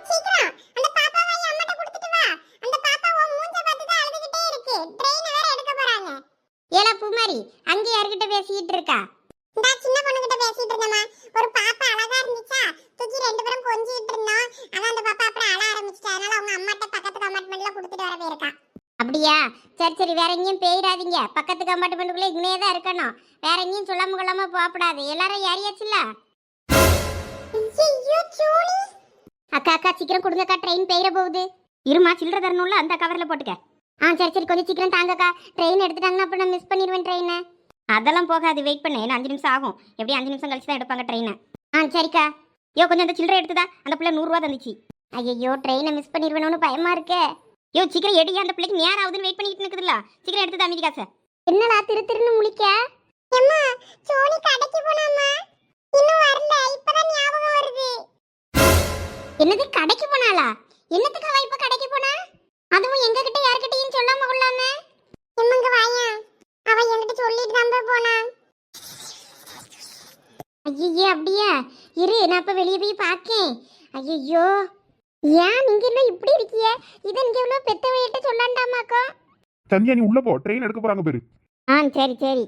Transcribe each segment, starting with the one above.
சீக்கிரம் அந்த பாப்பாவை அம்மாட்ட கொடுத்துட்டு வா. அந்த பாப்பா உன் மூஞ்ச பார்த்து தான் அழுதுகிட்டே இருக்கு. ட்ரெயின் வேற எடுக்க போறாங்க. ஏலா பூமாரி, அங்க யார்கிட்ட பேசிட்டு இருக்கா? இந்த சின்ன பொண்ணு கிட்ட பேசிட்டு இருந்தேமா. ஒரு பாப்பா அழகா இருந்துச்சா, தூக்கி ரெண்டு பேரும் கொஞ்சிட்டு இருந்தோம். ஆனா அந்த பாப்பா அப்புறம் அழ ஆரம்பிச்சிட்டா. அதனால அவங்க அம்மாட்ட பக்கத்து கம்பார்ட்மெண்ட்ல கொடுத்துட்டு வர போயிருக்கா. அப்படியா? சரி சரி, வேற எங்கேயும் போயிடாதீங்க. பக்கத்து கம்பார்ட்மெண்ட்டுக்குள்ள இங்கனே தான் இருக்கணும். வேற எங்கேயும் சொல்லாம கொள்ளாம போகக்கூடாது. எல்லாரும் ஏறியாச்சுல்ல? ஐயோ சோனி, அக்கா அக்கா சீக்கிரம் கொடுங்கக்கா, ட்ரெயின் பெயர போகுது. இருமா, சில்லற தரணும்ல, அந்த கவர்ல போட்டுக்க. சரி சரி, கொஞ்சம் சீக்கிரம் தாங்கக்கா. ட்ரெயின் எடுத்துட்டாங்கன்னா அப்போ நான் மிஸ் பண்ணிடுவேன் ட்ரெயினை. அதெல்லாம் போகாது, வெயிட் பண்ணு. இன்னும் 5 நிமிஷம் ஆகும். எப்படி 5 நிமிஷம் கழிச்சு தான் எடுப்பாங்க ட்ரெயினை. சரிக்கா. கொஞ்சம் அந்த சில்லறை எடுத்துதா. அந்த பிள்ளை 100 ரூபா தந்துச்சு. ஐயோ, ட்ரெயினை மிஸ் பண்ணிடுவேணும்னு பயமா இருக்கே. சீக்கிரம் எடுங்க, அந்த பிள்ளைக்கு நேரம் ஆகுதுன்னு வெயிட் பண்ணிட்டு இருக்குதுல்ல. சீக்கிரம் எடுத்து அமைதி காசை. என்னடா திரு திருன்னு முழிக்க? அம்மா சோனி கடைக்கு போனாமா, இன்னும் வரல. இப்பதான் ஞாபகம் வருது. என்னது, கடைக்கு போனாளா? என்னத்துக்கு அவ இப்ப கடைக்கு போனா? அதுவும் எங்க கிட்ட யார்கிட்டயும் சொல்லாம கொள்ளாம? இம்மங்க வாயா, அவ என்கிட்ட சொல்லிட்டு தான் போனா. ஐயே, அப்படியா? இரு, நான் இப்ப வெளியே போய் பார்க்கேன். ஐயோ, ஏன் நீங்க எல்லாம் இப்படி இருக்கிய? இதை நீங்க எவ்வளவு பெத்த வழியிட்ட சொல்லாண்டாமாக்கோ? சந்தியா, நீ உள்ள போ, ட்ரெயின் எடுக்க போறாங்க பேரு. சரி சரி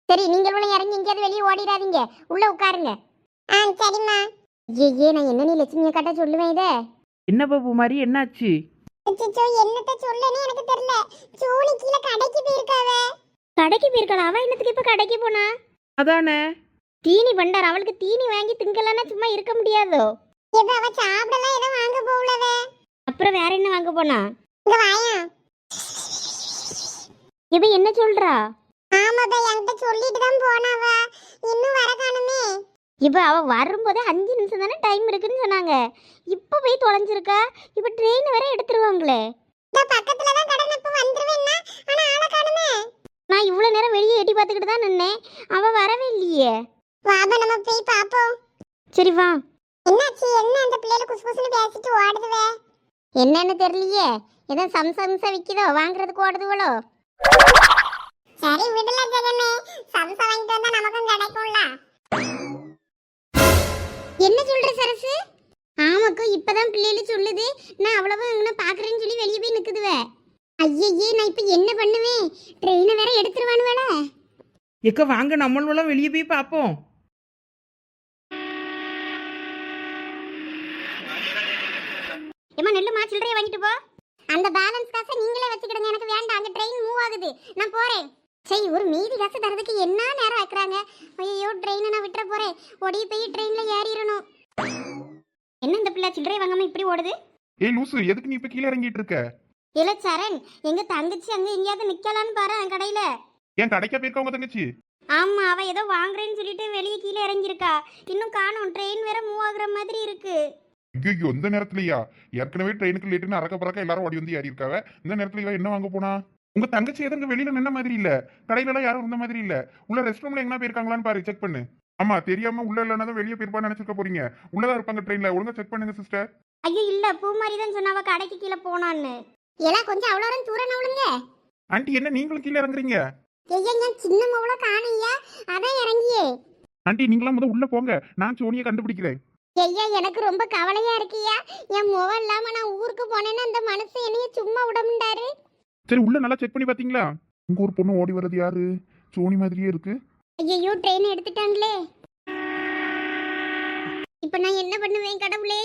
சரி, நீங்க இறங்கி எங்கேயாவது வெளியே ஓடிடாதீங்க. உள்ள உட்காருங்க. சரிம்மா. ஐயே, நான் என்ன நீ லட்சுமியை காட்ட சொல்லுவேன் இதை. என்ன பாபு மாதிரி என்னாச்சு? அச்சச்சோ, என்னத்த சொல்லனே எனக்கு தெரியல. சோனி கீழ கடைக்கு போயிருக்காவ. கடைக்கு போயிருக்காளா? அவ என்னத்துக்கு இப்ப கடைக்கு போனா? அதானே, தீனி பண்டார். அவளுக்கு தீனி வாங்கி திங்கலன்னா சும்மா இருக்க முடியாதோ? இப்ப அவ சாப்பிடலாம் ஏதோ வாங்க போகலவ. அப்புறம் வேற என்ன வாங்க போனா? இங்க வாயா. இவ என்ன சொல்றா? ஆமாப்பா, என்கிட்ட சொல்லிட்டு தான் போனாவ. இன்னும் வர காணுமே. இப்ப அவ வரும்போதே 5 நிமிஷம் தானே டைம் இருக்குன்னு சொன்னாங்க. இப்ப போய் தொலைஞ்சிருக்கா. இப்ப ட்ரெயின் வேற எடுத்துருவாங்களே. இந்த பக்கத்துல தான் கடை, இப்ப வந்துருவேன்னா. ஆனா ஆள காணுமே. நான் இவ்வளவு நேரம் வெளியே எட்டி பார்த்துக்கிட்டு தான் நின்னேன். அவ வரவே இல்லையே. வாபா, நம்ம போய் பாப்போம். சரி வா. என்னாச்சு? என்ன அந்த பிள்ளைல குசு குசுன்னு பேசிட்டு ஓடுதுவே? என்னன்னு தெரியலையே. ஏதோ சம்சம்சா விக்குதோ, வாங்குறதுக்கு ஓடுதுவளோ. சரி விடல ஜெகமே, சம்சா வாங்கிட்டு வந்தா நமக்கும் கிடைக்கும்ல. என்ன சொல்ற சரசு? ஆமாக்கோ, இப்பதான் பிள்ளைகள் சொல்லுது. நான் அவ்வளவா இங்கே பாக்குறேன்னு சொல்லி வெளியே போய் நிக்குதுவே. ஐயே, நான் இப்ப என்ன பண்ணுவேன்? ட்ரெயினை வேற எடுத்துருவானுவேல. எக்க வாங்க, நம்மளும் வெளியே போய் பார்ப்போம். ஏமா, நெல்லுமா, சில்லறையை வாங்கிட்டு போ. அந்த பேலன்ஸ் காசை நீங்களே வச்சுக்கிடுங்க, எனக்கு வேண்டாம். அந்த ட்ரெயின் மூவ் ஆகுது, நான் போறேன். சரி, ஒரு மீதி காசு தரதுக்கு என்ன நேரம் வைக்கிறாங்க? ஐயோ, ட்ரெயினை நான் விட்டுற போறேன். ஓடி போய் ட்ரெயின்ல ஏறிடணும். என்ன இந்த பிள்ளை சில்லறை வாங்காம இப்படி ஓடுது? ஏய் லூசு, எதுக்கு நீ இப்ப கீழே இறங்கிட்டு இருக்க? இல்ல சரண், எங்க தங்கச்சி அங்க எங்கேயாவது நிக்கலான்னு பாரு கடையில. ஏன் கடைக்கா போயிருக்க உங்க தங்கச்சி? ஆமா, அவ ஏதோ வாங்குறேன்னு சொல்லிட்டு வெளியே கீழே இறங்கியிருக்கா. இன்னும் காணோம். ட்ரெயின் வேற மூவ் ஆகுற மாதிரி இருக்கு. ஐயோ, இந்த நேரத்துலயா? ஏற்கனவே ட்ரெயினுக்கு லேட்டுன்னு அறக்க பறக்க எல்லாரும் ஓடி வந்து ஏறி இருக்காவ. இந்த நேரத்துல இவ என்ன வாங்க போனா? உங்க தங்கச்சி எதுங்க வெளியில நின்ன மாதிரி இல்ல, கடையில எல்லாம் யாரும் இருந்த மாதிரி இல்ல. உள்ள ரெஸ்ட் ரூம்ல எங்க போயிருக்காங்களான்னு பாரு, செக் பண்ணு. ஆமா, தெரியாம உள்ள இல்லைன்னா வெளியே போயிருப்பான்னு நினைச்சிருக்க போறீங்க. உள்ளதான் இருப்பாங்க ட்ரெயின்ல, ஒழுங்கா செக் பண்ணுங்க சிஸ்டர். ஐயோ இல்ல, பூ மாதிரி தான் சொன்னாவ கடைக்கு கீழே போனான்னு. எல்லாம் கொஞ்சம் அவ்வளோ தூரம் நவுளுங்க. ஆண்டி, என்ன நீங்களும் கீழே இறங்குறீங்க? ஐயா, என் சின்ன மவளோ காணையா, அதான் இறங்கியே. ஆண்டி, நீங்களாம் முதல்ல உள்ள போங்க, நான் சோனியை கண்டுபிடிக்கிறேன். ஐயா, எனக்கு ரொம்ப கவலையா இருக்கியா. என் முகம் இல்லாம நான் ஊருக்கு போனேன்னா அந்த மனசு என்னைய சும்மா விட முடியாரு. சரி, உள்ள நல்லா செக் பண்ணி பாத்தீங்களா? உங்க ஒரு பொண்ணு ஓடி வர்றது யாரு? சோனி மாதிரியே இருக்கு. ஐயோ, ட்ரெயின் எடுத்துட்டாங்களே. இப்ப நான் என்ன பண்ணுவேன் கடவுளே?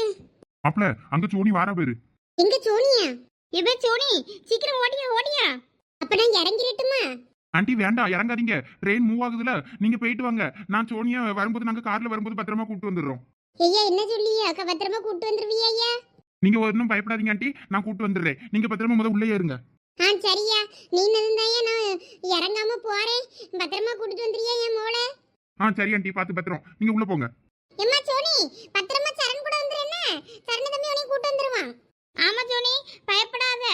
மாப்ள, அங்க சோனி வாரா பேரு. எங்க சோனியா? இப்ப சோனி, சீக்கிரம் ஓடியா ஓடியா. அப்ப நான் இறங்கிரட்டுமா? ஆண்டி வேண்டாம், இறங்காதீங்க. ட்ரெயின் மூவ் ஆகுதுல, நீங்க போயிட்டு வாங்க. நான் சோனியா வரும்போது, நாங்க கார்ல வரும்போது பத்திரமா கூப்பிட்டு வந்துடுறோம். ஐயா, என்ன சொல்லியா? அக்கா பத்திரமா கூப்பிட்டு வந்துருவியா ஐயா? நீங்க ஒன்றும் பயப்படாதீங்க ஆண்டி, நான் கூப்பிட்டு வந்துடுறேன். நீங்க பத்திரமா முதல்ல உள்ளே இருங்க. சரியா, நீ இருந்தாயா நான் இறங்காம போறேன். பத்திரமா கூட்டிட்டு வந்துறியா என் மோளை? சரி ஆண்டி, பார்த்து பத்திரம். நீங்க உள்ள போங்க. எம்மா சோனி, பத்திரமா சரண் கூட வந்துறேன்னா. சரண் தம்பி உன்னை கூட்டி வந்துருவான். ஆமா சோனி, பயப்படாத.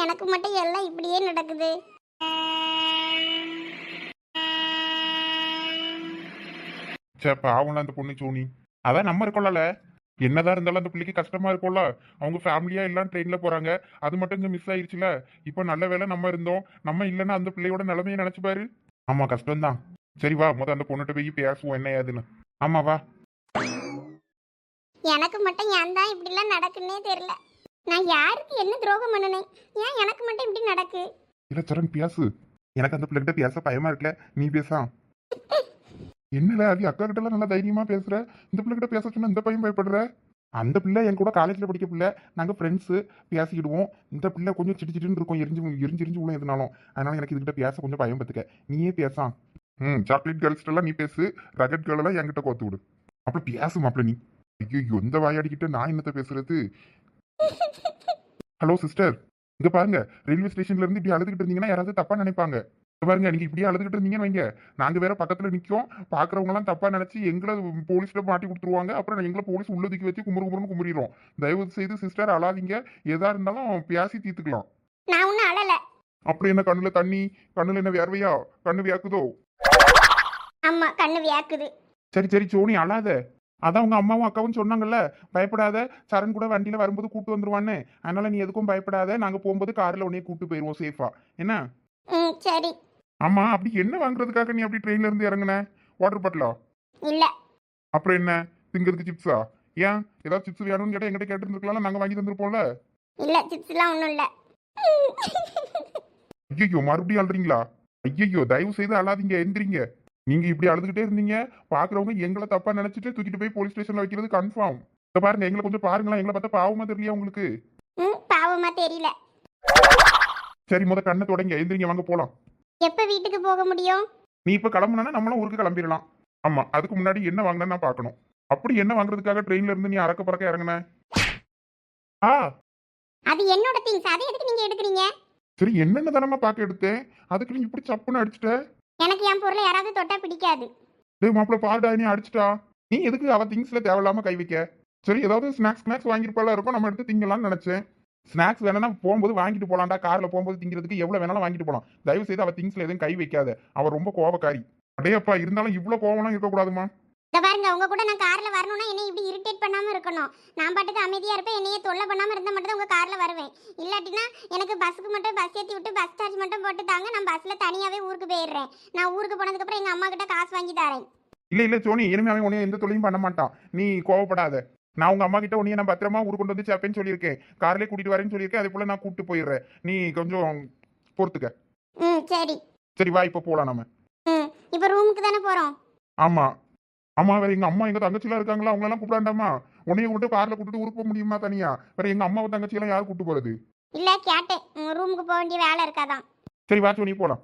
எனக்கு மட்டும் எல்லாம் இப்படியே நடக்குது. சே, பாவம்ல அந்த பொண்ணு சோனி. அதான் நம்ம இருக்கோம்ல, என்னதான் இருந்தாலும் அந்த பிள்ளைக்கு கஷ்டமா இருக்கும்ல. அவங்க ஃபேமிலியா எல்லாம் ட்ரெயின்ல போறாங்க, அது மட்டும் இங்க மிஸ் ஆயிடுச்சுல. இப்போ நல்ல வேளை நம்ம இருந்தோம். நம்ம இல்லைன்னா அந்த பிள்ளையோட நிலைமையை நினைச்சு பாரு. ஆமா, கஷ்டம்தான். சரி வா, அந்த பொண்ணுகிட்ட போய் பேசுவோம் என்ன ஏதுன்னு. ஆமா வா. எனக்கு மட்டும் ஏன் தான் இப்படிலாம் நடக்குன்னே தெரியல. நான் யாருக்கு என்ன துரோகம் பண்ணினேன்? ஏன் எனக்கு மட்டும் இப்படி நடக்கு? இல்ல சரண் பேசு. எனக்கு அந்த பிள்ளைகிட்ட பேச பயமா இருக்குல்ல, நீ பேசா. என்னல அது அக்கா கிட்ட எல்லாம் நல்லா தைரியமா பேசுற, இந்த பிள்ளைகிட்ட பேச சொன்னா இந்த பையன் பயப்படுற. அந்த பிள்ளை என் கூட காலேஜ்ல படிக்க பிள்ளை, நாங்க ஃப்ரெண்ட்ஸ், பேசிக்கிடுவோம். இந்த பிள்ளை கொஞ்சம் சிட்டு இருக்கும், எரிஞ்சு உள்ள எதுனாலும். அதனால எனக்கு இதுகிட்ட பேச கொஞ்சம் பயம் பத்துக்க, நீயே பேசா. சாக்லேட் கேர்ள்ஸ்ட எல்லாம் நீ பேசு, ரகட் கேர்ள் எல்லாம் என்கிட்ட கோத்து விடு. அப்படி பேசு மாப்பிள்ள நீ. ஐயோ இந்த வாயாடிக்கிட்ட நான் என்னத்த பேசுறது. ஹலோ சிஸ்டர், இங்க பாருங்க, ரயில்வே ஸ்டேஷன்ல இருந்து இப்படி அழுதுகிட்டு இருந்தீங்கன்னா யாராவது தப்பா நினைப்பாங்க. இங்க பாருங்க, நீங்க இப்படியே அழுதுகிட்டு இருந்தீங்கன்னு வைங்க, நாங்க வேற பக்கத்துல நிக்கோம், பாக்குறவங்க எல்லாம் தப்பா நினைச்சு எங்களை போலீஸ்ல மாட்டி கொடுத்துருவாங்க. அப்புறம் எங்களை போலீஸ் உள்ளதுக்கு வச்சு குமுறுன்னு குமுறிடும். தயவு செய்து சிஸ்டர் அழாதீங்க, எதா இருந்தாலும் பேசி தீர்த்துக்கலாம். நான் ஒன்றும் அழல. அப்படி என்ன கண்ணுல தண்ணி, கண்ணுல என்ன வேர்வையா, கண்ணு வியாக்குதோ? ஆமா, கண்ணு வியாக்குது. சரி சோனி அழாத. அதான் உங்க அம்மாவும் அக்காவும் சொன்னாங்கல்ல, பயப்படாத, சரண் கூட வண்டியில வரும்போது கூட்டு வந்துருவான்னு. அதனால நீ எதுக்கும் பயப்படாத, நாங்க போகும்போது கார்ல உடனே கூட்டு போயிருவோம் சேஃபா, என்ன? சரி. ஆமா, அப்படி என்ன வாங்குறதுக்காக நீ அப்படி ட்ரெயின்ல இருந்து இறங்குன? வாட்டர் பாட்டிலா? இல்ல. அப்புறம் என்ன, திங்கிறதுக்கு சிப்ஸா? ஏன் ஏதாவது சிப்ஸ் வேணும்னு கேட்டா எங்கிட்ட கேட்டு இருந்திருக்கலாம், நாங்க வாங்கி தந்துருப்போம்ல. இல்ல, சிப்ஸ் எல்லாம் ஒண்ணும் இல்ல. ஐயோ மறுபடியும் அழுறீங்களா? ஐயோ தயவு செய்து அழாதீங்க, எந்திரிங்க. நீங்க இப்படி அழுதுகிட்டே இருந்தீங்க, பாக்குறவங்க எங்களை தப்பா நினைச்சிட்டு தூக்கிட்டு போய் போலீஸ் ஸ்டேஷன்ல வைக்கிறது கன்ஃபார்ம். இங்க பாருங்க, எங்களை கொஞ்சம் பாருங்களா, எங்களை பார்த்தா பாவமா தெரியலையா உங்களுக்கு? பாவமா தெரியல. சரி முத கண்ணை தொடங்க, எந்திரிங்க, வாங்க போலாம். எப்ப வீட்டுக்கு போக முடியும்? நீ இப்ப கிளம்புனா நம்மளும் ஊருக்கு கிளம்பிடலாம். ஆமா, அதுக்கு முன்னாடி என்ன வாங்கினா நான் பார்க்கணும். அப்படி என்ன வாங்குறதுக்காக ட்ரெயின்ல இருந்து நீ அறக்க பறக்க இறங்குன? அது என்னோட திங்ஸ், அதை எதுக்கு நீங்க எடுக்கிறீங்க? சரி என்னென்ன தானமா பார்க்க எடுத்தேன், அதுக்கு நீ இப்படி சப்புன்னு அடிச்சிட்ட. எனக்கு என் பொருளை யாராவது தொட்டா பிடிக்காது. டேய் மாப்பிள்ள பாருடா, நீ அடிச்சிட்டா. நீ எதுக்கு அவ திங்ஸ்ல தேவையில்லாம கை வைக்க? சரி ஏதாவது ஸ்நாக்ஸ் வாங்கிருப்பால இருக்கும், நம்ம எடுத்து திங்கலாம்னு நினைச்சேன். ஸ்நாக்ஸ் வேணா போகும்போது வாங்கிட்டு போலாம்டா, கார்ல போகும்போது திங்கிறதுக்கு எவ்வளவு வேணாலும் வாங்கிட்டு போலாம். தயவு செய்து அவ திங்ஸ்ல எதுவும் கை வைக்காத, அவ ரொம்ப கோபக்காரி. அடேப்பா, இருந்தாலும் இவ்வளவு கோவம்லாம் இருக்கக்கூடாதுமா. இத பாருங்க, உங்க கூட நான் கார்ல வரணும்னா என்னை இப்படி இரிட்டேட் பண்ணாம இருக்கணும். நான் பாட்டுக்கு அமைதியா இருப்பேன், என்னைய தொல்லை பண்ணாம இருந்தா மட்டும் தான் உங்க கார்ல வருவேன். இல்லாட்டினா எனக்கு பஸ்ஸுக்கு மட்டும் பஸ் ஏற்றி விட்டு பஸ் சார்ஜ் மட்டும் போட்டு தாங்க, நான் பஸ்ல தனியாவே ஊருக்கு போயிடுறேன். நான் ஊருக்கு போனதுக்கு அப்புறம் எங்க அம்மா கிட்ட காசு வாங்கி தரேன். இல்ல சோனி, இனிமே அவன் உன்னைய எந்த தொழிலும் பண்ண மாட்டான், நீ கோவப்படாத. நான் உங்க அம்மா கிட்ட உன்னைய நான் பத்திரமா ஊருக்கு கொண்டு வந்து சேப்பேன்னு சொல்லியிருக்கேன், கார்லயே கூட்டிட்டு வரேன்னு சொல்லியிருக்கேன். அதே போல நான் கூப்பிட்டு போயிடுறேன், நீ கொஞ்சம் பொறுத்துக்க. சரி சரி வா, இப்ப போலாம் நம்ம. இப்ப ரூமுக்கு தானே போறோம்? ஆமா ஆமா, வேற எங்க அம்மா எங்க தங்கச்சிலாம் இருக்காங்களா, அவங்க எல்லாம் கூப்பிடாண்டாமா? உன்னைய மட்டும் கார்ல கூட்டிட்டு ஊருக்கு போக முடியுமா தனியா? வேற எங்க அம்மாவை தங்கச்சியெல்லாம் யார் கூட்டு போறது? இல்ல கேட்டேன், ரூமுக்கு போக வேண்டிய வேலை இருக்காதான். சரி வா சோனி போலாம்.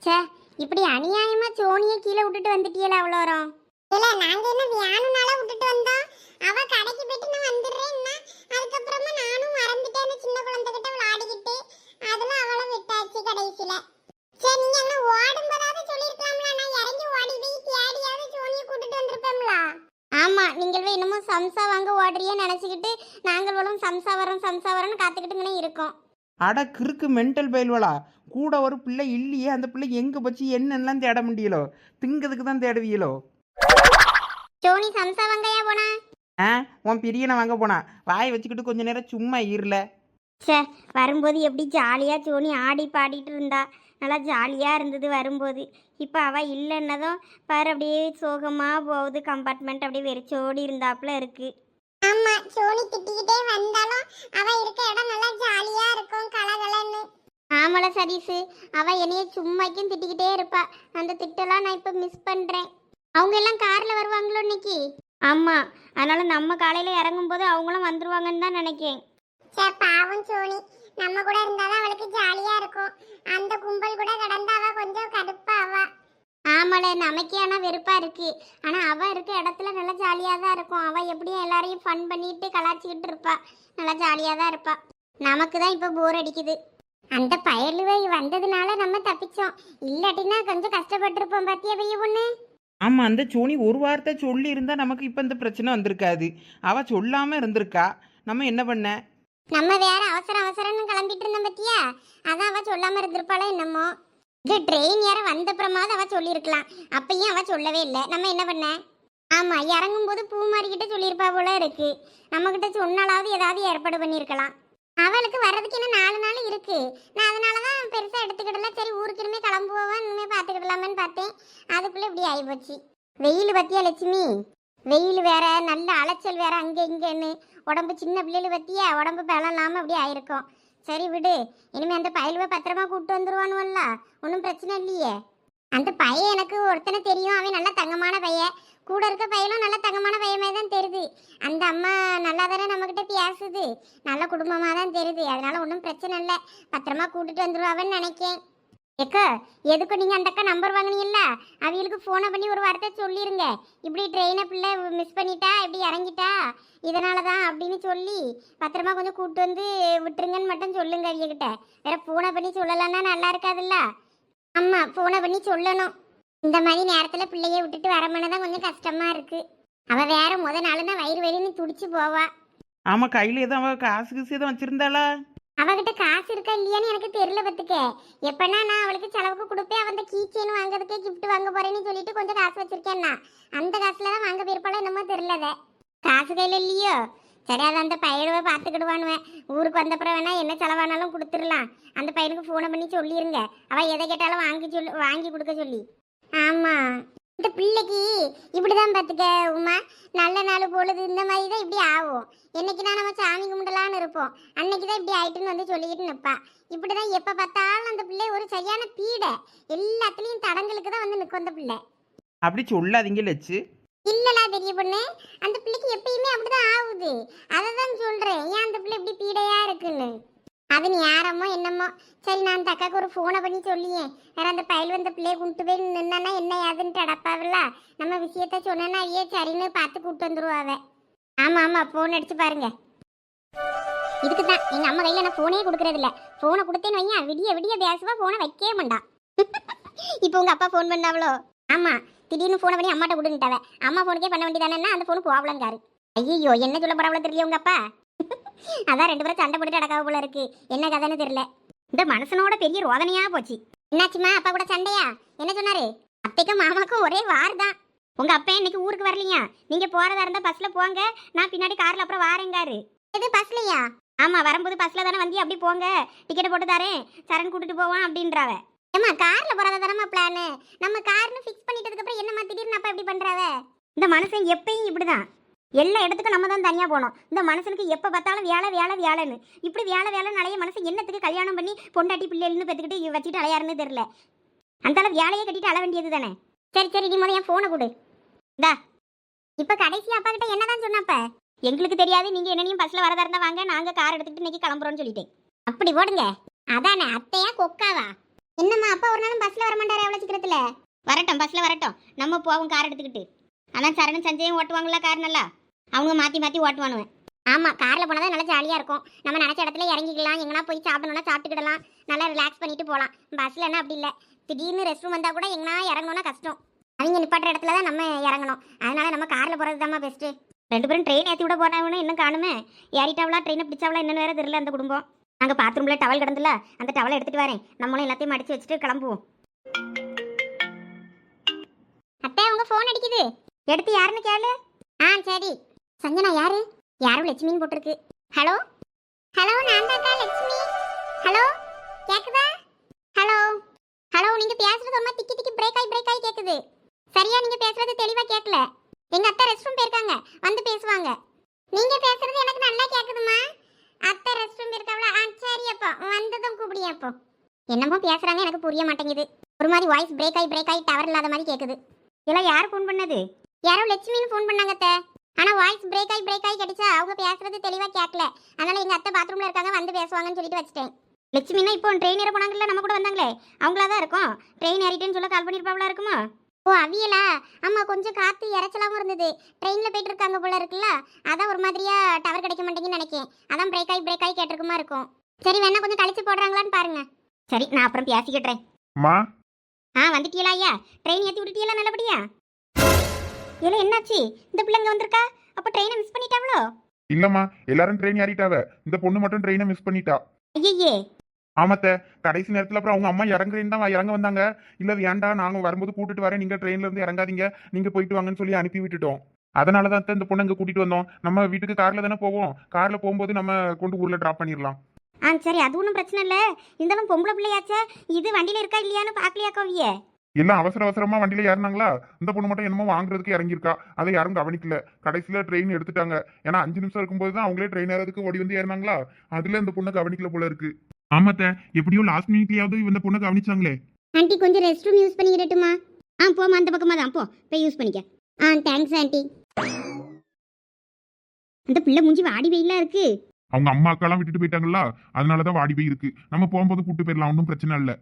சே, இப்படி அநியாயமா சோனியை கீழே விட்டுட்டு வந்துட்டியல அவ்வளோ வரும். இல்ல நாங்க என்ன வியானுனால விட்டுட்டு வந்தோம், அவ கடைக்கு போயிட்டு நான் வந்துடுறேன்னா அதுக்கப்புறமா நானும் மறந்துட்டேன், சின்ன குழந்தை கிட்ட விளையாடிக்கிட்டு அதுல அவளை விட்டாச்சு கடைசியில. சரி நீங்க என்ன ஓடும்போதாவது சொல்லிருக்கலாம்ல, நான் இறங்கி ஓடி போய் தேடியாவது சோனியை கூட்டிட்டு வந்திருப்பேன்ல. ஆமா, நீங்கள் என்னமோ சம்சா வாங்க ஓடுறியே நினைச்சுக்கிட்டு நாங்களும் சம்சா வரோம்னு காத்துக்கிட்டுங்கன்னே இருக்கோம். அட கிறுக்கு மென்டல் பயில்வலா, கூட ஒரு பிள்ளை இல்லையே, அந்த பிள்ளை எங்கே வச்சு என்னெல்லாம் தேட முடியலோ, திங்கிறதுக்கு தான் தேடுவீங்களோ. சோனி சம்சா வாங்கயா போனா? உன் பிரியனை வாங்க போனா, வாயை வச்சுக்கிட்டு கொஞ்ச நேரம் சும்மா ஈரல. சே, வரும்போது எப்படி ஜாலியாக சோனி ஆடி பாடிட்டு இருந்தா, நல்லா ஜாலியாக இருந்தது வரும்போது. இப்போ அவள் இல்லைன்னதும் பாரு அப்படியே சோகமாக போகுது, கம்பார்ட்மெண்ட் அப்படியே வெறிச்சோடி இருந்தாப்புல இருக்கு. ஆமா, சோனி திட்டிக்கிட்டே வந்தாலும் அவ இருக்க இடம் நல்லா ஜாலியா இருக்கும், கலகலன்னு. ஆமல சதீஷு, அவள் என்னைய சும்மாக்கும் திட்டிக்கிட்டே இருப்பா. அந்த திட்டெல்லாம் நான் இப்போ மிஸ் பண்ணுறேன். அவங்க எல்லாம் காரில் வருவாங்களோ இன்னைக்கு? ஆமாம், அதனால நம்ம காலையில் இறங்கும்போது அவங்களும் வந்துருவாங்கன்னு தான் நினைக்கிறேன். சே பாவம் சோனி, நம்ம கூட இருந்தாதான் அவளுக்கு ஜாலியா இருக்கும். அந்த கும்பல் கூட கடந்து அவ கொஞ்சம் கடுப்பா அவ. ஆமால, நமக்கே ஆனால் வெறுப்பாக இருக்கு. ஆனால் அவள் இருக்க இடத்துல நல்லா ஜாலியாக தான் இருக்கும். அவள் எப்படியும் எல்லாரையும் ஃபன் பண்ணிட்டு கலாச்சிக்கிட்டு இருப்பா, நல்லா ஜாலியாக தான் இருப்பா. நமக்கு தான் இப்போ போர் அடிக்குது. அந்த பயலுவை வந்ததுனால நம்ம தப்பிச்சோம், இல்லாட்டினா கொஞ்சம் கஷ்டப்பட்டிருப்போம். பார்த்தியா பைய பொண்ணு? ஆமாம், அந்த சோனி ஒரு வார்த்தை சொல்லி இருந்தா நமக்கு இப்போ இந்த பிரச்சனை வந்திருக்காது. அவ சொல்லாமல் இருந்திருக்கா, நம்ம என்ன பண்ண? நம்ம வேற அவசரம்னு கிளம்பிட்டு இருந்தோம் பத்தியா, அதான் அவ சொல்லாம இருந்திருப்பாளோ என்னமோ. இது ட்ரெயின் யார வந்தப்புறமாவது அவ சொல்லியிருக்கலாம், அப்பயும் அவ சொல்லவே இல்லை. நம்ம என்ன பண்ண? ஆமா, இறங்கும் போது பூ மாறிக்கிட்ட சொல்லியிருப்பா போல இருக்கு. நம்ம கிட்ட சொன்னாலாவது ஏதாவது ஏற்பாடு பண்ணியிருக்கலாம். அவளுக்கு வர்றதுக்கு என்ன 4 நாள் இருக்கு. நான் அதனாலதான் பெருசா எடுத்துக்கிடல. சரி ஊருக்கு இனிமே கிளம்புவோம், இனிமே பாத்துக்கிடலாமேன்னு பார்த்தேன். அதுக்குள்ள இப்படி ஆயிப்போச்சு. வெயில் பத்தியா லட்சுமி, வெயில் வேற நல்ல அலைச்சல் வேற அங்கே இங்கேன்னு உடம்பு சின்ன பிள்ளைகள் பற்றியா உடம்பு பலம் இல்லாமல் அப்படி ஆயிருக்கும். சரி விடு, இனிமே அந்த பயலுவை பத்திரமா கூப்பிட்டு வந்துருவானுவல்ல, ஒன்றும் பிரச்சனை இல்லையே. அந்த பையன் எனக்கு ஒருத்தனை தெரியும், அவன் நல்ல தங்கமான பையன். கூட இருக்க பையனும் நல்ல தங்கமான பையமே தான் தெரியுது. அந்த அம்மா நல்லா தானே நம்மக்கிட்ட பேசுது, நல்ல குடும்பமாக தான் தெரியுது. அதனால ஒன்றும் பிரச்சனை இல்லை, பத்திரமா கூட்டிட்டு வந்துருவாவன்னு நினைக்கேன். ஏக்கா எதுக்கும் நீங்கள் அந்த அக்கா நம்பர் வாங்கினீங்கல்ல, அவங்களுக்கு ஃபோனை பண்ணி ஒரு வார்த்தை சொல்லிடுங்க. இப்படி ட்ரெயினை பிள்ளை மிஸ் பண்ணிட்டா, இப்படி இறங்கிட்டா, இதனால தான் அப்படின்னு சொல்லி பத்திரமா கொஞ்சம் கூப்பிட்டு வந்து விட்டுருங்கன்னு மட்டும் சொல்லுங்க அவங்கக்கிட்ட. வேற ஃபோனை பண்ணி சொல்லலைன்னா நல்லா இருக்காதுல்ல. ஆமாம், ஃபோனை பண்ணி சொல்லணும். இந்த மாதிரி நேரத்தில் பிள்ளைய விட்டுட்டு வரமுன்னு தான் கொஞ்சம் கஷ்டமாக இருக்குது. அவள் வேற நாளுன்னா வயிறு வயிறுன்னு துடிச்சு போவா. ஆமாம், கையில் எதுவும் அவள் காசு கீசு எதுவும் வச்சுருந்தாளா? அவகிட்ட காசு இருக்கா இல்லையான்னு எனக்கு தெரியல பத்துக்க. எப்பன்னா நான் அவளுக்கு செலவுக்கு கொடுப்பேன், அவன் கீ செயின் வாங்குறதுக்கே கிஃப்ட் வாங்க போறேன்னு சொல்லிட்டு கொஞ்சம் காசு வச்சிருக்கேன்னா அந்த காசுல தான் வாங்க போயிருப்பாளோ என்னமோ தெரியலத. காசு கையில் இல்லையோ, சரி அதை அந்த பையனவை பார்த்துக்கிடுவானுவேன். ஊருக்கு வந்தப்புறம் வேணா என்ன செலவானாலும் கொடுத்துடலாம். அந்த பையனுக்கு ஃபோனை பண்ணி சொல்லிருங்க, அவள் எதை கேட்டாலும் வாங்கி கொடுக்க சொல்லி. ஆமாம், இந்த பிள்ளைக்கு இப்படிதான் பார்த்துக்க உமா, நல்ல நாள் பொழுது இந்த மாதிரி தான் இப்படி ஆகும். என்னைக்குனா நம்ம சாமி கும்பிடலான்னு இருப்போம், அன்னைக்கு தான் இப்படி ஆயிட்டுன்னு வந்து சொல்லிக்கிட்டு நிற்பா. இப்படிதான் எப்போ பார்த்தாலும் அந்த பிள்ளை ஒரு சரியான பீடை, எல்லாத்துலேயும் தடங்களுக்கு தான் வந்து நிற்கும் அந்த பிள்ளை. அப்படி சொல்லாதீங்க லட்சு. இல்லலா பெரிய பொண்ணு, அந்த பிள்ளைக்கு எப்பயுமே அப்படிதான் ஆகுது. அதை தான் சொல்றேன், ஏன் அந்த பிள்ளை இப்படி பீடையா இருக்குன்னு. அது நீ யாரமோ என்னமோ. சரி, நான் அந்த அக்காவுக்கு ஒரு ஃபோனை பண்ணி சொல்லியே, வேற அந்த பயல் வந்த பிள்ளைய கொண்டு போய் நின்னா என்ன ஏதுன்ட்டு அடப்பாவில்ல. நம்ம விஷயத்த சொன்னா ஐயே சரின்னு பார்த்து கூப்பிட்டு வந்துருவாவ. ஆமா ஆமா, ஃபோன் அடிச்சு பாருங்க. இதுக்கு தான் எங்க அம்மா கையில நான் ஃபோனே கொடுக்கறது இல்ல. ஃபோனை கொடுத்தேன்னு வையா, விடிய விடிய பேசுவா, ஃபோனை வைக்கவே மாட்டான். இப்போ உங்க அப்பா ஃபோன் பண்ணாவளோ? ஆமா, திடீர்னு ஃபோனை பண்ணி அம்மாட்ட கொடுத்துட்டாவ. அம்மா ஃபோனுக்கே பண்ண வேண்டியதானே, அந்த ஃபோனு போகலங்காரு. ஐயோ, என்ன சொல்ல போறாவளோ தெரியல உங்க அப்பா. அதான் 2 பேரும் சண்டை போட்டுட்டு அடக்காவ போல இருக்கு, என்ன கதைன்னு தெரியல. இந்த மனுஷனோட பெரிய ரோதனையா போச்சு. என்னாச்சுமா, அப்பா கூட சண்டையா? என்ன சொன்னாரு? அத்தைக்கும் மாமாக்கும் ஒரே வார் தான். உங்க அப்பா இன்னைக்கு ஊருக்கு வரலையா? நீங்க போறதா இருந்தா பஸ்ல போங்க, நான் பின்னாடி கார்ல அப்புறம் வாரேங்காரு. எது பஸ்லயா? ஆமா, வரும்போது பஸ்ல தானே வந்தி, அப்படி போங்க, டிக்கெட் போட்டு தரேன், சரண் கூட்டிட்டு போவான் அப்படின்றாவ. ஏமா, கார்ல போறதா தானமா பிளானு, நம்ம கார்னு ஃபிக்ஸ் பண்ணிட்டதுக்கு அப்புறம் என்னமா திடீர்னு அப்பா இப்படி பண்றாவ? இந்த மனுஷன் எப்பயும் இப்படிதான், எல்லா இடத்துக்கும் நம்ம தான் தனியாக போகணும். இந்த மனுஷனுக்கு எப்போ பார்த்தாலும் வேலை வேலை வேலைன்னு, இப்படி வேலை வேலைன்னு அலைய மனுஷன் என்னத்துக்கு கல்யாணம் பண்ணி பொண்டாட்டி பிள்ளைன்னு பெற்றுக்கிட்டு வச்சுட்டு அலையாருன்னு தெரியல. அந்தால வேலையே கட்டிட்டு அழ வேண்டியது தானே. சரி சரி, நீ முதல் என் ஃபோனை கொடு. தா, இப்போ கடைசி அப்பா கிட்ட என்னதான் சொன்னப்ப? எங்களுக்கு தெரியாது, நீங்கள் என்னையும் பஸ்ஸில் வரதா இருந்தால் வாங்க, நாங்கள் கார் எடுத்துக்கிட்டு இன்னைக்கு கிளம்புறோன்னு சொல்லிட்டேன். அப்படி போடுங்க. அதானே, அத்தையா கொக்காவா? என்னம்மா, அப்பா ஒரு நாளும் பஸ்ஸில் வர மாட்டாரு எவ்வளோ சீக்கிரத்தில்? வரட்டும், பஸ்ஸில் வரட்டும், நம்ம போவோம் கார் எடுத்துக்கிட்டு. ஆனால் சரணன் சஞ்சயம் ஓட்டுவாங்களா கார் நல்லா? அவங்க மாற்றி மாற்றி ஓட்டுவானுவேன். ஆமாம், காரில் போனால் தான் நல்லா ஜாலியாக இருக்கும். நம்ம நினச்ச இடத்துல இறங்கிக்கலாம், எங்கன்னா போய் சாப்பிடணும்னா சாப்பிட்டுக்கிடலாம், நல்லா ரிலாக்ஸ் பண்ணிட்டு போகலாம். பஸ்ஸில் என்ன அப்படி இல்லை, திடீர்னு ரெஸ்ட் ரூம் வந்தால் கூட எங்கன்னா இறங்கணும்னா கஷ்டம். அவங்க நிப்பாட்டுற இடத்துல தான் நம்ம இறங்கணும். அதனால நம்ம காரில் போகிறது தான்மா பெஸ்ட்டு. 2 பேரும் ட்ரெயின் ஏற்றி விட போனாங்கன்னு இன்னும் காணுமே. ஏறிட்டாவளா ட்ரெயினை பிடிச்சாவளா என்னன்னு வேறு தெரியல அந்த குடும்பம். நாங்கள் பாத்ரூமில் டவல் கிடந்துல, அந்த டவலை எடுத்துகிட்டு வரேன், நம்மளும் எல்லாத்தையும் மடித்து வச்சுட்டு கிளம்புவோம். அத்தை, உங்க ஃபோன் அடிக்குது, எடுத்து யாருன்னு கேளு. ஆ சரி. சஞ்சனா யாரு? யாரும் லட்சுமின்னு போட்டிருக்கு. ஹலோ ஹலோ, நான் தாக்கா லட்சுமி. ஹலோ, கேக்குதா? ஹலோ ஹலோ, நீங்க பேசுறது ரொம்ப திக்கி திக்கி பிரேக் ஆகி கேக்குது. சரியா, நீங்க பேசுறது தெளிவா கேட்கல. எங்க அத்தை ரெஸ்ட் ரூம் போயிருக்காங்க, வந்து பேசுவாங்க. நீங்க பேசுறது எனக்கு நல்லா கேக்குதுமா. அத்தை ரெஸ்ட் ரூம் இருக்காவளா? ஆ சரி, அப்போ வந்ததும் கூப்பிடியா. அப்போ என்னமோ பேசுறாங்க, எனக்கு புரிய மாட்டேங்குது. ஒரு மாதிரி வாய்ஸ் பிரேக் ஆகி டவர் இல்லாத மாதிரி கேக்குது. இதெல்லாம் யார் ஃபோன் பண்ணது? யாரோ லட்சுமின்னு ஃபோன் பண்ணாங்க அத்தை. ஆனா வாய்ஸ் பிரேக் ஆகி கிடைச்சா அவங்க பேசுறது தெளிவா கேட்கல. அதனால எங்க அத்தை பாத்ரூம்ல இருக்காங்க, வந்து பேசுவாங்கன்னு சொல்லிட்டு வச்சிட்டேன். லட்சுமினா இப்போ ட்ரெயின் ஏற போனாங்கல்ல, நம்ம கூட வந்தாங்களே, அவங்களா தான் இருக்கும். ட்ரெயின் ஏறிட்டேன்னு சொல்ல கால் பண்ணிருப்பாவளா இருக்குமா? ஓ, அவியலா? ஆமா, கொஞ்சம் காத்து இறைச்சலாவும் இருந்தது. ட்ரெயின்ல போயிட்டு இருக்காங்க போல இருக்குல்ல, அதான் ஒரு மாதிரியா டவர் கிடைக்க மாட்டேங்குன்னு நினைக்கேன். அதான் பிரேக் ஆகி கேட்டிருக்குமா இருக்கும். சரி, வேணா கொஞ்சம் கழிச்சு போடுறாங்களான்னு பாருங்க. சரி, நான் அப்புறம் பேசிக்கிட்டேன். வந்துட்டீங்களா ஐயா? ட்ரெயின் ஏற்றி விட்டுட்டீங்களா நல்லபடியா? இல்லை, என்னாச்சு? இந்த பிள்ளைங்க வந்திருக்கா, அப்போ ட்ரெயினை மிஸ் பண்ணிட்டாவளோ? இல்லம்மா, எல்லாரும் ட்ரெயின் ஏறிட்டாவ, இந்த பொண்ணு மட்டும் ட்ரெயினை மிஸ் பண்ணிட்டா. ஐயே, ஆமாத்த, கடைசி நேரத்துல அப்புறம் அவங்க அம்மா இறங்குறேன்னு தான் இறங்க வந்தாங்க. இல்ல வேண்டாம், நாங்க வரும்போது கூட்டிட்டு வரேன், நீங்க ட்ரெயின்ல இருந்து இறங்காதீங்க, நீங்க போயிட்டு வாங்கன்னு சொல்லி அனுப்பி விட்டுட்டோம். அதனாலதான் இந்த பொண்ணு இங்க கூட்டிட்டு வந்தோம். நம்ம வீட்டுக்கு கார்ல தானே போவோம், கார்ல போகும்போது நம்ம கொண்டு ஊர்ல டிராப் பண்ணிடலாம். சரி, அது ஒன்றும் பிரச்சனை இல்லை. இருந்தாலும் பொம்பளை பிள்ளையாச்சே, இது வண்டியில இருக்கா இல்லையான்னு பார்க்கலையா கோவியே? எல்லாம் அவசர அவசரமா வண்டியில ஏறினாங்களா, இந்த பொண்ணு மட்டும் என்னமோ வாங்குறதுக்கு இறங்கியிருக்கா. அதை யாரும் கவனிக்கல. கடைசியில ட்ரெயின் எடுத்துட்டாங்க. ஏன்னா 5 நிமிஷம் இருக்கும்போது தான் அவங்களே ட்ரெயின் ஏறதுக்கு ஓடி வந்து ஏறினாங்களா, அதுல இந்த பொண்ணை கவனிக்கல போல இருக்கு. ஆமாத்த, எப்படியோ லாஸ்ட் மினிட்லயாவது இந்த பொண்ணை கவனிச்சாங்களே. ஆண்டி கொஞ்சம் ரெஸ்ட் ரூம் யூஸ் பண்ணிக்கிட்டுமா? போமா, அந்த பக்கமா தான் போ, போய் யூஸ் பண்ணிக்க. Thanks aunty. அந்த பிள்ளை மூஞ்சி வாடி வெயிலா இருக்கு. அவங்க அம்மா அக்காலாம் விட்டுட்டு போயிட்டாங்களா, அதனாலதான் வாடி போய் இருக்கு. நம்ம போகும்போது கூட்டு போயிடலாம், ஒன்றும் பிரச்சனை இல்லை.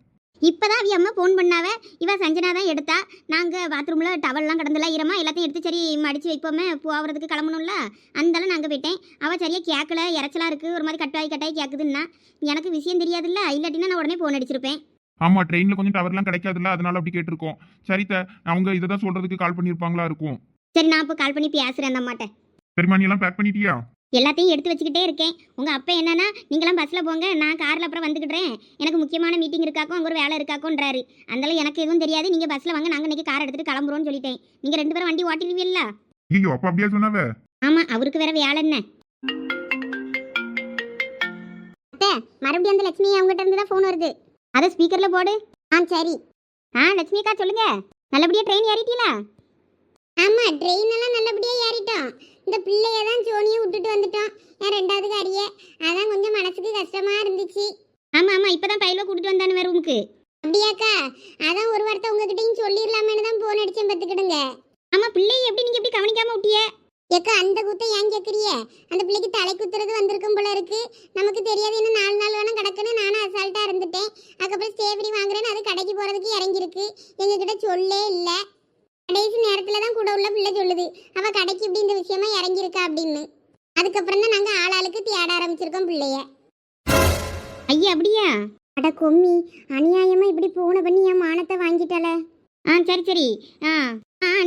இப்பதான் அவ அம்மா ஃபோன் பண்ணாவ. இவ சஞ்சனா தான் எடுத்தா. நாங்க பாத்ரூம்ல டவல்லாம் கடந்தெல்லாம் ஈரமா எல்லாத்தையும் எடுத்து சரி மடிச்சு வைப்போமே, போகிறதுக்கு கிளம்பணும்ல, அந்தாலும் நாங்கள் போயிட்டேன். அவள் சரியா கேட்கல, இறைச்சலா இருக்கு, ஒரு மாதிரி கட்டாயி கேட்குதுன்னா எனக்கு விஷயம் தெரியாதுல்ல, இல்லாட்டினா நான் உடனே ஃபோன் அடிச்சிருப்பேன். ஆமா, ட்ரெயின்ல கொஞ்சம் டவர்லாம் கிடைக்காதுல்ல, அதனால அப்படி கேட்டிருக்கோம். சரித்த, அவங்க இதை தான் சொல்றதுக்கு கால் பண்ணியிருப்பாங்களா இருக்கும். சரி, நான் இப்போ கால் பண்ணி பேசுறேன் அந்த அம்மாட்ட. சரிம்மா, நீ எல்லாம் பேக் பண்ணிட்டியா? எல்லாத்தையும் எடுத்து வச்சுக்கிட்டே இருக்கேன். உங்க அப்பா என்னன்னா, நீங்களாம் பஸ்ல போங்க, நான் கார்ல அப்புறம் வந்துக்கிடுறேன், எனக்கு முக்கியமான மீட்டிங் இருக்காக்கும், அங்கே ஒரு வேலை இருக்காக்கும்ன்றாரு. அதனால எனக்கு எதுவும் தெரியாது, நீங்க பஸ்ல வாங்க, நாங்க இன்னைக்கு கார் எடுத்துட்டு கிளம்புறோம்னு சொல்லிட்டேன். நீங்க 2 பேரும் வண்டி ஓட்டிடுவீல்ல? ஐயோ, அப்ப அப்படியே சொன்னாவ. ஆமா, அவருக்கு வேற வேலை என்ன. மறுபடியும் அந்த லட்சுமி அவங்ககிட்ட இருந்து தான் ஃபோன் வருது. அதை ஸ்பீக்கர்ல போடு. சரி. லட்சுமி அக்கா சொல்லுங்க. நல்லபடியா ட்ரெயின் ஏறிட்டீங்களா? ஆமா, ட்ரெயின் எல்லாம் நல்லபடியா ஏறிட்டோம். இந்த பிள்ளைய தான் ஜோனியை விட்டுட்டு வந்துட்டோம், என் 2வது காரிய. அதான் கொஞ்சம் மனசுக்கு கஷ்டமா இருந்துச்சு. ஆமா இப்பதான் பையில கூட்டிட்டு வந்தானு ரூமுக்கு. அப்படியாக்கா? அதான் ஒரு வார்த்தை உங்ககிட்டயும் சொல்லிடலாமேன்னு தான் போன் அடிச்சேன், பத்துக்கிடுங்க. ஆமா, பிள்ளையை எப்படி நீங்க எப்படி கவனிக்காம விட்டிய? ஏக்கா, அந்த குத்தை ஏன் கேட்குறிய? அந்த பிள்ளைக்கு தலை குத்துறது வந்திருக்கும் போல இருக்கு. நமக்கு தெரியாது, இன்னும் 4 நாள் வேணும் கிடக்குன்னு நானும் அசால்ட்டா இருந்துட்டேன். அதுக்கப்புறம் ஸ்டேஃப்ரி வாங்குறேன்னு அது கடைக்கு போறதுக்கு இறங்கியிருக்கு. எங்ககிட்ட சொல்லே இல்லை. கடைசி நேரத்துல தான் கூட உள்ள பிள்ளை சொல்லுது அவ கடைக்கு இப்படி இந்த விஷயமா இறங்கியிருக்கா அப்படின்னு. அதுக்கப்புறம் தான் நாங்க ஆளாளுக்கு தேட ஆரம்பிச்சிருக்கோம் பிள்ளைய. ஐயா, அப்படியா? அட கொம்மி, அநியாயமா இப்படி போன பண்ணி என் மானத்தை வாங்கிட்டால. சரி.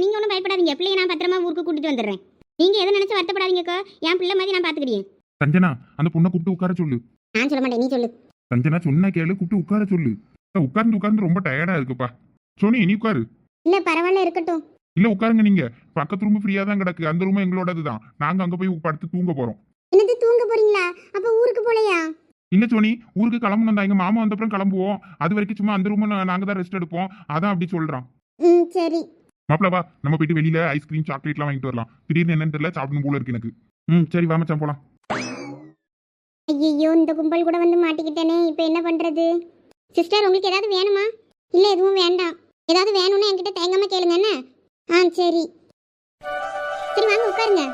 நீங்க ஒன்றும் பயப்படாதீங்க, பிள்ளைய நான் பத்திரமா ஊருக்கு கூட்டிட்டு வந்துடுறேன். நீங்க எதை நினைச்சு வருத்தப்படாதீங்கக்கா, என் பிள்ளை மாதிரி நான் பாத்துக்கிறேன். சஞ்சனா, அந்த பொண்ணை கூப்பிட்டு உட்கார சொல்லு. நான் சொல்ல மாட்டேன், நீ சொல்லு. சஞ்சனா சொன்னா கேளு, கூப்பிட்டு உட்கார சொல்லு. உட்கார்ந்து ரொம்ப டயர்டா இருக்குப்பா. சோனி, நீ உட்காரு. இல்ல பரவாயில்ல, இருக்கட்டும். இல்ல உட்காருங்க, நீங்க பக்கத்து ரூம் ஃப்ரீயா தான் கிடக்கு, அந்த ரூம் எங்களோடதுதான். நாங்க அங்க போய் படுத்து தூங்க போறோம். என்னது, தூங்க போறீங்களா? அப்ப ஊருக்கு போலையா? இல்ல சோனி, ஊருக்கு கிளம்பணும் தான். எங்க மாமா வந்த அப்புறம் கிளம்புவோம். அது வரைக்கும் சும்மா அந்த ரூம் நாங்க தான் ரெஸ்ட் எடுப்போம். அதான் அப்படி சொல்றான். சரி. மாப்பிள வா, நம்ம போயிட்டு வெளியில ஐஸ்கிரீம் சாக்லேட்லாம் வாங்கிட்டு வரலாம். திடீர்னு என்னன்னு தெரியல, சாப்பிடணும் போல இருக்கு எனக்கு. சரி வா மச்சான், போலாம். ஐயோ, இந்த கும்பல் கூட வந்து மாட்டிக்கிட்டேனே, இப்போ என்ன பண்றது? சிஸ்டர், உங்களுக்கு ஏதாவது வேணுமா? இல்ல, எதுவும் வேண்டாம். ஏதாவது வேணும்னா என்கிட்ட தயங்காம கேளுங்க என்ன. சரி. சரி, வாங்க உட்காருங்க.